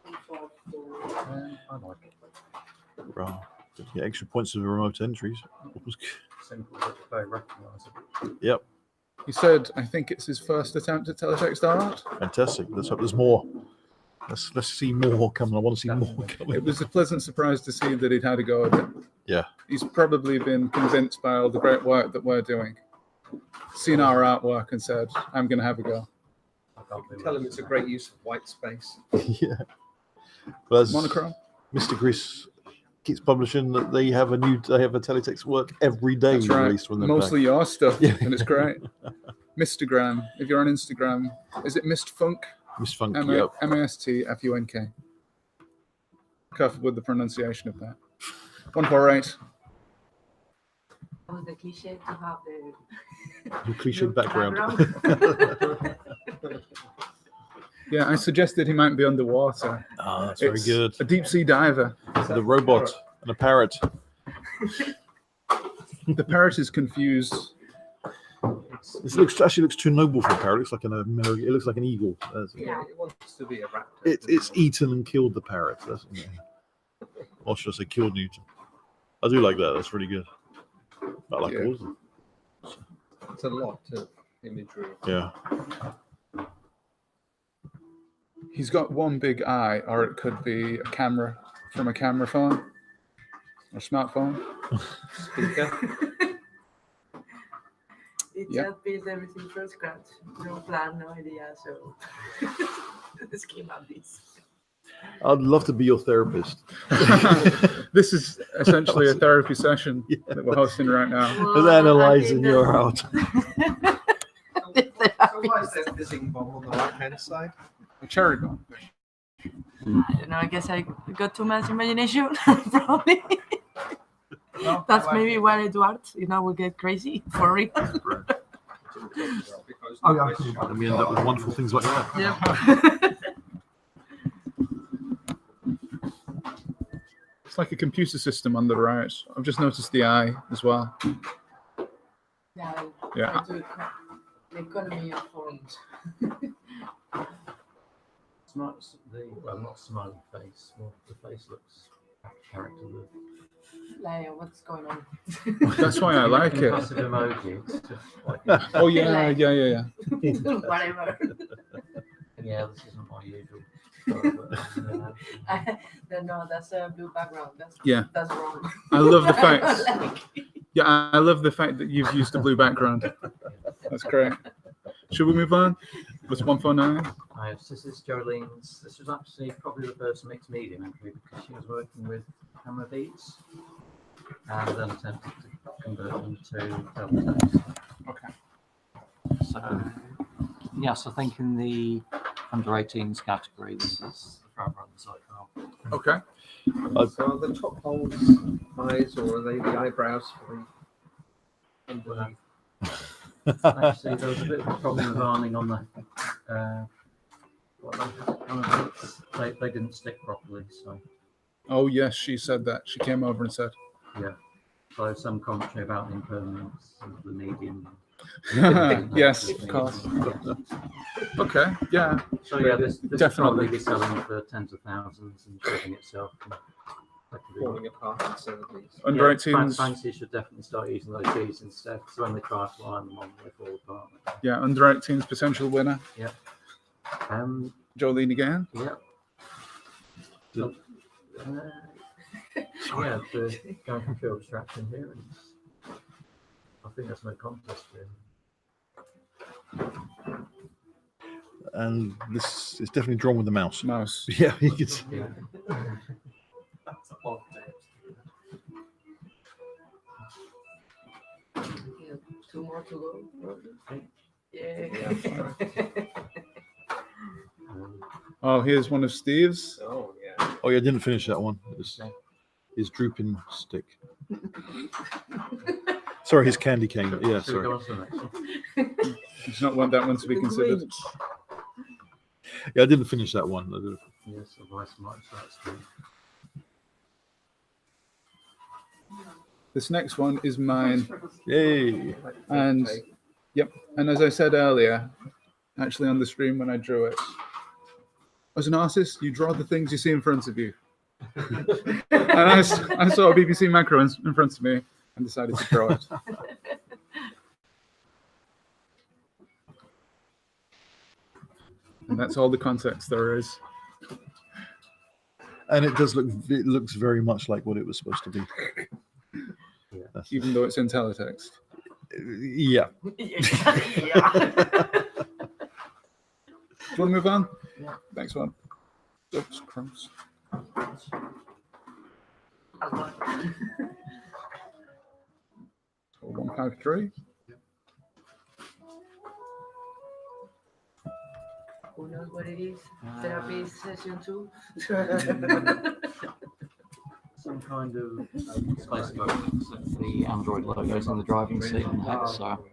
I like it. Right. Yeah, extra points of remote entries. Simple, but very recognisable. Yep, He said, I think it's his first attempt at teletext art. fantastic. Let's hope there's more. Let's see more coming. I want to see more It coming. was a pleasant surprise to see that he'd had a go at it. Yeah. He's probably been convinced by all the great work that we're doing. Seen our artwork and said, I'm going to have a go. I can't believe Tell him it's a great use of white space. Yeah. But as Monochrome? Mr. Gris keeps publishing that they have a teletext work every day That's right. released from them. Mostly your stuff, Yeah. and it's great. Mistagram, if you're on Instagram, is it Mistfunk? Miss Funk, yep. Mastfunk. Careful with the pronunciation of that. 148. That was the cliche to have the Your cliche blue background. Yeah, I suggested he might be underwater. Ah, that's very It's good. A deep sea diver. The robot and a parrot. The parrot is confused. It actually looks too noble for a parrot. It looks like an American. It looks like an eagle. Yeah, it wants to be a raptor. It's eaten and killed the parrot. That's, or should I say killed Newton? I do like that. That's really good. I like Yeah. all of them. It's a lot of imagery. Yeah. He's got one big eye, or it could be a camera from a camera phone or smartphone. Speaker. It Yeah. just built everything from scratch. No plan, no idea. So this came out this. I'd love to be your therapist. This is essentially a therapy session that we're hosting right now. With analysing your art. So why is there a fizzing bomb on the right hand side? A cherry bomb. I don't know. I guess I got too much imagination. Probably. No, That's maybe why Eduard, will get crazy for real. And we end up with wonderful things like that. Yeah. It's like a computer system on the right. I've just noticed the eye as well. Yeah. Yeah. The economy of forms. Not smiley face. Well, the face looks character. Like, what's going on? That's why I like it. Passive emoji. It's just like, Oh yeah, yeah. Whatever. yeah, this isn't my usual. No, that's a blue background. That's wrong. I love the fact. Yeah, I love the fact that you've used a blue background. That's great. Should we move on? Was 149? This is Jolene's. This was actually probably the first mixed medium entry because she was working with camera beats and then attempted to convert them to teletext. Okay. So, yes, I think in the under 18s category, this is the front run side file. Okay. So are the top holes eyes or are they the eyebrows for the underneath? Actually, there was a bit of a problem with arming on the. They didn't stick properly, so Oh yes, she said that. She came over and said. yeah. So some commentary about the impermanence of the medium. Yes, of course. Okay. Yeah. So yeah, this will Definitely. probably be selling for tens of thousands and shipping itself. Falling apart instead of these. Under Yeah, 18s. Fancy should definitely start using those keys instead. So when they try flying them on, they fall apart. Yeah, under 18s potential winner. Jolene again. Yeah. Yeah, the going from field abstraction here, and I think that's no contest really. And this is definitely drawn with the mouse. Mouse. Yeah, you can see. Yeah. Two more to go. Probably. Yeah. Oh, here's one of Steve's. Oh yeah. Oh, yeah, I didn't finish that one. It's his drooping stick. Sorry, his candy cane. Yeah, Should we go sorry. on to the next one? You do not want that one to be considered. Yeah, I didn't finish that one. I did. Yes, otherwise I might start screen. This next one is mine. Yay! And yep. And as I said earlier, actually on the stream when I drew it, as an artist, you draw the things you see in front of you. And I saw a BBC macro in front of me and decided to draw it. And that's all the context there is. And it does look. It looks very much like what it was supposed to be. That's- Even though it's in teletext. yeah. Yeah. Do you want to move on? Yeah. Next one. Oops, crumbs. So 153. Who knows what it is? Therapy session 2. Some kind of space boat. The Android logos on the driving seat and head, so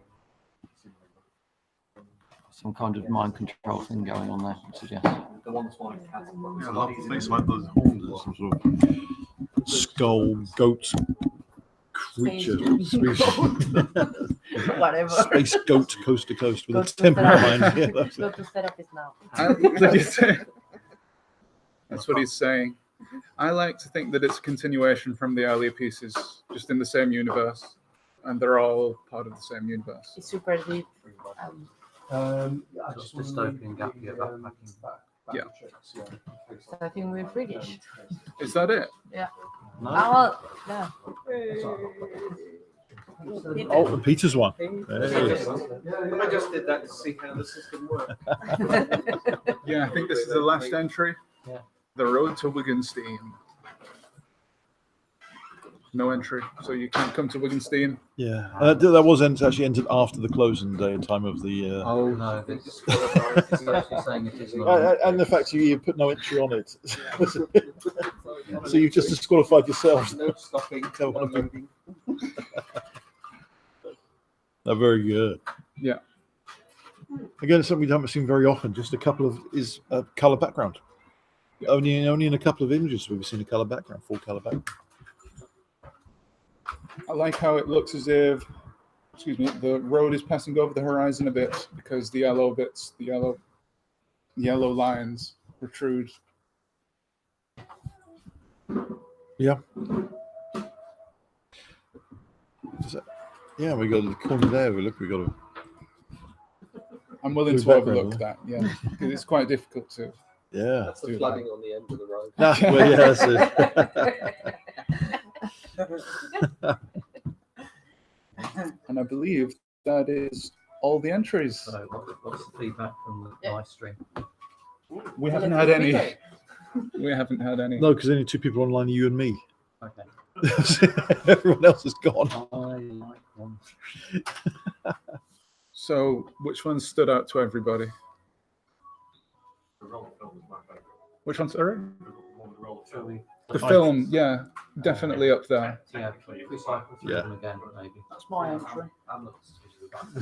some kind of mind control thing going on there, I suggest. Yeah, like things like those horns or some sort of skull goat creature. Whatever. Space goat coast to coast with Go a to temple therapy. behind. Yeah, that's Go it. to therapist now. That's what he's saying. I like to think that it's a continuation from the earlier pieces, just in the same universe, and they're all part of the same universe. It's super deep. Just dystopian gap year backpacking. Yeah. I think we're British. Is that it? Yeah. No? Well, yeah. Oh, the Peter's one. Hey. I just did that to see how the system works. Yeah, I think this is the last entry. Yeah. The Road to Wigan Steam. no entry, so you can't come to Wigan. Yeah, that was actually entered after the closing day and time of the. Oh no, it's actually saying it is not. And the fact you put no entry on it, so you've just disqualified yourselves. No stopping. No loading. They're very good. Yeah. Again, something we haven't seen very often. Just a couple of color background. Yeah. Only in a couple of images we've seen a color background, full color background. I like how it looks as if, the road is passing over the horizon a bit because the yellow bits, the yellow lines protrude. Yeah. Yeah, we got the corner there. We got a. I'm willing Blue to background, overlook that, yeah, because it's quite difficult to. Yeah. That's the flooding on the end of the road. Nah, well, yeah, that's it. And I believe that is all the entries. So what's the feedback from the live stream? We haven't had any. We haven't had any. No, because only two people online, you and me. Okay. Everyone else is gone. I like one. So, which one stood out to everybody? Which one's sorry? Shall we? The film, yeah, definitely up there. Yeah, if we cycle through Yeah. them again, maybe. That's my entry. See if we can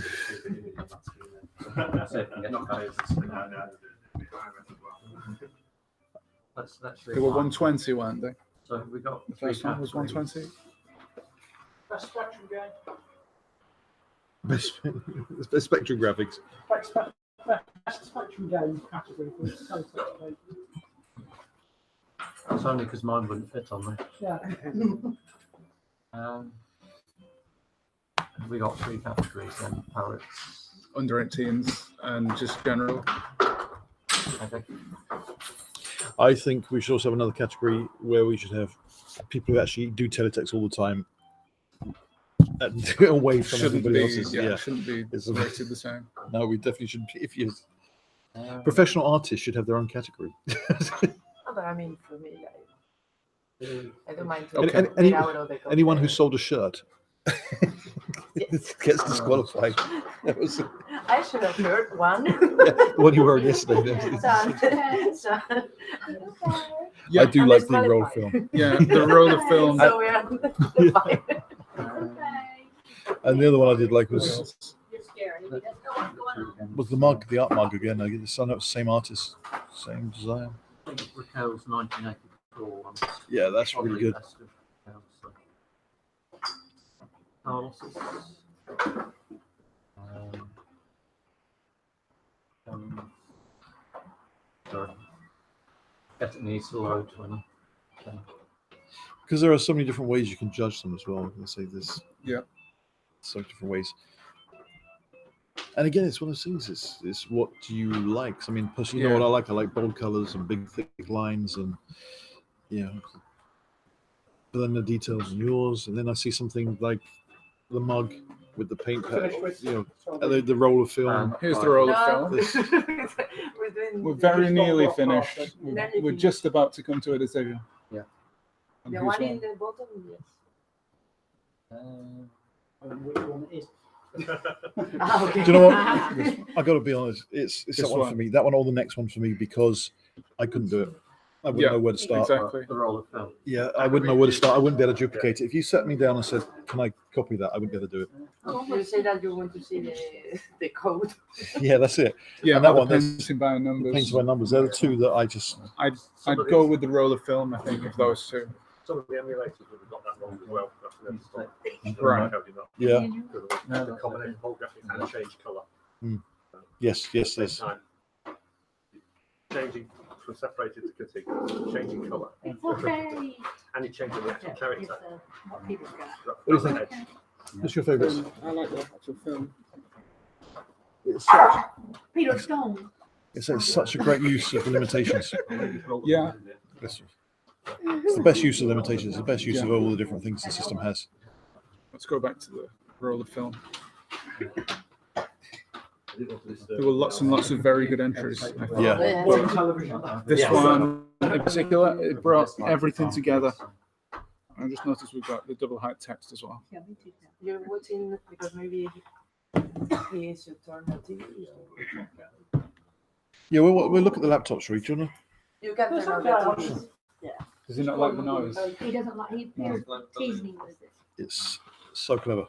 get Let's They were 120, weren't they? So we got The first one was 120. Best Spectrum game. Best spectrum graphics. Best Spectrum game category for Teletext game. That's only because mine wouldn't fit on there. Yeah. We got three categories then: parrots. Under 18s and just general. Okay. I think we should also have another category where we should have people who actually do teletext all the time and do it away from Shouldn't everybody be, else's. yeah, shouldn't be It's rated the same. No, we definitely should. If you professional artists should have their own category. Oh, but I mean, for me, I don't mind to Okay. get out of the Anyone who company. sold a shirt gets disqualified. That was I should have heard one. the one you were yesterday. So, Yeah, I do like the roll film. yeah, the roller film. so we are And the other one I did like was You're scary. the mug, the art mug again. I know it's the same artist, same design. I think Raquel's 1984 one. Yeah, that's Probably really good. best of Raquel's, so. Analysis. Sorry. Guess it needs to load when Because there are so many different ways you can judge them as well. Let's say this. Yeah. So different ways. And again, it's one of those things. It's what do you like? I mean, personally, you know Yeah. what I like? I like bold colors and big, thick lines, and But then the details in yours, and then I see something like the mug with the paint, Finish with. the roll of film. Here's the roller No. film. We're doing We're very Just nearly not finished. fast, We're just about to come to a decision. Yeah. On the who's one in won. the bottom, yes. Which one it is? Ah, okay. Do you know what? I got to be honest. It's This that one one. for me. That one or the next one for me because I couldn't do it. I wouldn't Yeah, know where to start. exactly. the roll of film. Yeah, I wouldn't know where to start. I wouldn't be able to duplicate it. If you set me down and said, "Can I copy that?" I wouldn't be able to do it. You say that you want to see the code. Yeah, that's it. Yeah, And that that one, one, that's- painting by numbers. Painted by numbers. They're the two that I just. I'd go with the roller film, I think, of those two. Some of the emulators would have got that wrong as well. That's another story. Right. Yeah. The combination whole graphics and change colour. Yes. Yes. Same Yes. time. Changing from separated to contiguous, changing colour. Okay. And you changing the actual character. What people's got. What do you think? What's your favourites? I like the actual film. Peter Stone. It's such a great use of the limitations. Yeah. It's the best use of limitations. It's the best use of all the different things the system has. Let's go back to the roller film. There were lots and lots of very good entries. I thought. Yeah. This one in particular, it brought everything together. I just noticed we've got the double height text as well. You're watching because maybe he is your turn at TV. Yeah, we'll look at the laptops for each other. You can turn on the TV. Does he not like the noise? He doesn't like, he was teasing me with it. It's so clever.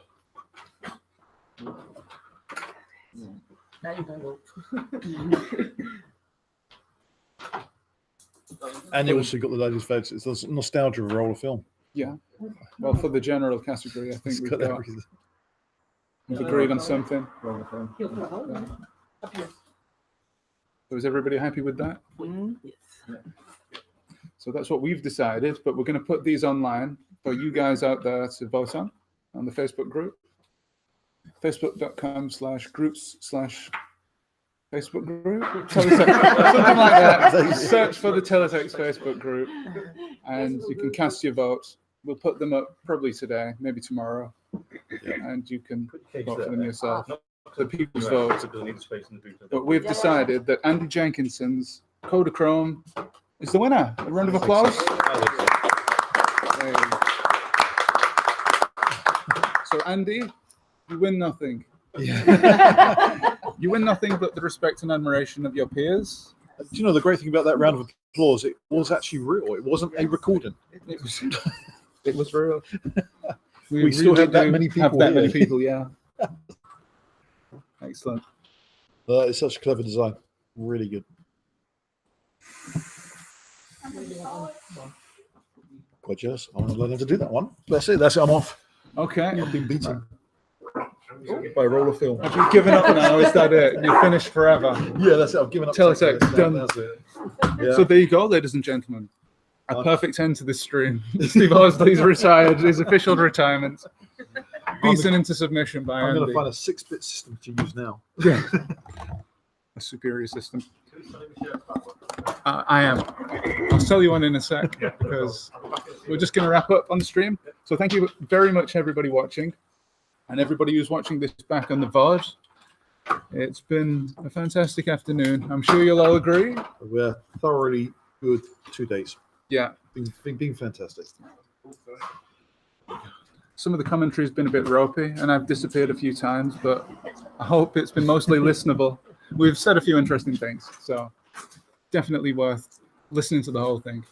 Now you can go. And you also got the ladies' face. It's the nostalgia of a roller film. Yeah. Well, for the general category, I think It's we've got got everything. we've agreed on something. He'll put a hole in it. Up here. So is everybody happy with that? Yes. So that's what we've decided, but we're going to put these online for you guys out there to vote on the Facebook group. Facebook.com/groups/Facebook group. Teletext, something like that. Search for the Teletext Facebook group and you can cast your votes. We'll put them up probably today, maybe tomorrow. And you can vote for them yourself. The people's vote. But we've decided that Andy Jenkinson's Kodachrome is the winner. A round of applause. So Andy, you win nothing. Yeah. You win nothing but the respect and admiration of your peers. Do you know the great thing about that round of applause? It was actually real. It wasn't a recording. It was real. We still have that many people. Have that many here. people, yeah. Excellent. It's such a clever design. Really good. Quite jealous. I want to learn how to do that one. That's it. That's it. I'm off. Okay. I've been beaten by roller film. Have you given up now? Is that it? You're finished forever. Yeah, that's it. I've given up. Teletext done. That's it. Yeah. So there you go, ladies and gentlemen. A perfect end to this stream. Steve Horsley's retired. His official retirement. Beaten into submission by I'm going Andy. to find a 6-bit system to use now. Yeah. A superior system. I am. I'll tell you one in a sec because we're just going to wrap up on the stream. So thank you very much, everybody watching, and everybody who's watching this back on the VOD. It's been a fantastic afternoon. I'm sure you'll all agree. We're thoroughly good 2 days. Yeah. Been fantastic. Some of the commentary has been a bit ropey, and I've disappeared a few times, but I hope it's been mostly listenable. We've said a few interesting things, so definitely worth listening to the whole thing.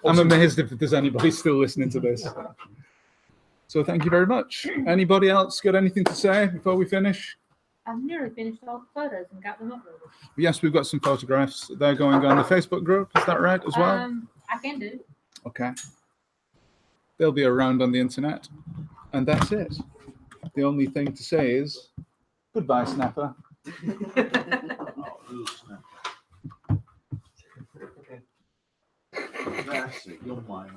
I'm amazed if there's anybody still listening to this. So thank you very much. Anybody else got anything to say before we finish? I've nearly finished all the photos and got them uploaded. Yes, we've got some photographs. They're going on the Facebook group. Is that right as well? I can do. Okay. They'll be around on the internet. And that's it. The only thing to say is goodbye, Snapper. That's it. You're mine.